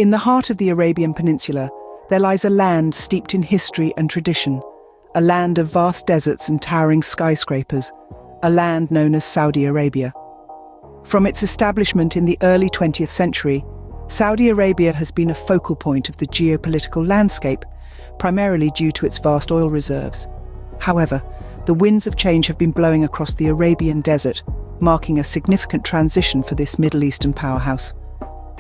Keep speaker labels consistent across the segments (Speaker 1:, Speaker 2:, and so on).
Speaker 1: In the heart of the Arabian Peninsula, there lies a land steeped in history and tradition, a land of vast deserts and towering skyscrapers, a land known as Saudi Arabia. From its establishment in the early 20th century, Saudi Arabia has been a focal point of the geopolitical landscape, primarily due to its vast oil reserves. However, the winds of change have been blowing across the Arabian desert, marking a significant transition for this Middle Eastern powerhouse.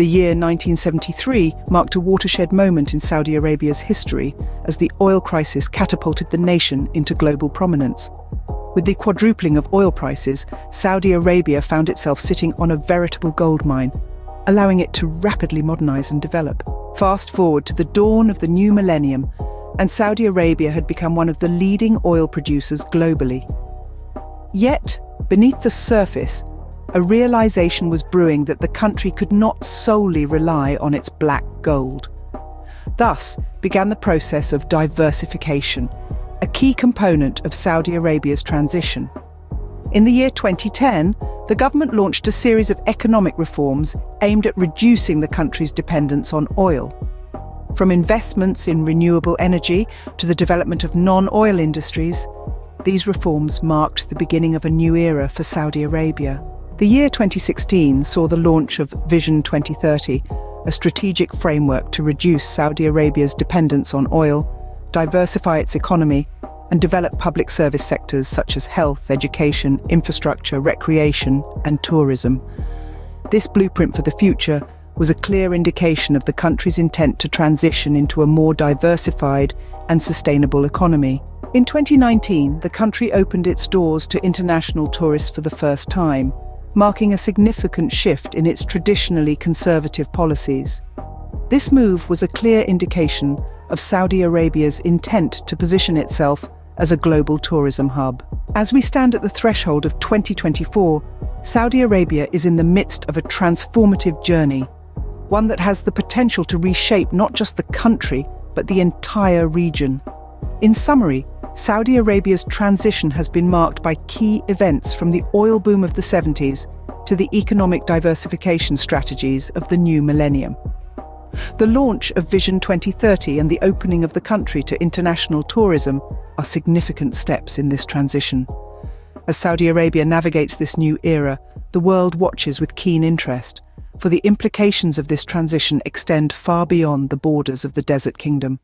Speaker 1: The year 1973 marked a watershed moment in Saudi Arabia's history as the oil crisis catapulted the nation into global prominence. With the quadrupling of oil prices, Saudi Arabia found itself sitting on a veritable gold mine, allowing it to rapidly modernize and develop. Fast forward to the dawn of the new millennium, and Saudi Arabia had become one of the leading oil producers globally. Yet, beneath the surface, a realization was brewing that the country could not solely rely on its black gold. Thus began the process of diversification, a key component of Saudi Arabia's transition. In the year 2010, the government launched a series of economic reforms aimed at reducing the country's dependence on oil. From investments in renewable energy to the development of non-oil industries, these reforms marked the beginning of a new era for Saudi Arabia. The year 2016 saw the launch of Vision 2030, a strategic framework to reduce Saudi Arabia's dependence on oil, diversify its economy, and develop public service sectors such as health, education, infrastructure, recreation, and tourism. This blueprint for the future was a clear indication of the country's intent to transition into a more diversified and sustainable economy. In 2019, the country opened its doors to international tourists for the first time, marking a significant shift in its traditionally conservative policies. This move was a clear indication of Saudi Arabia's intent to position itself as a global tourism hub. As we stand at the threshold of 2024, Saudi Arabia is in the midst of a transformative journey, one that has the potential to reshape not just the country, but the entire region. In summary, Saudi Arabia's transition has been marked by key events from the oil boom of the 70s to the economic diversification strategies of the new millennium. The launch of Vision 2030 and the opening of the country to international tourism are significant steps in this transition. As Saudi Arabia navigates this new era, the world watches with keen interest, for the implications of this transition extend far beyond the borders of the Desert Kingdom.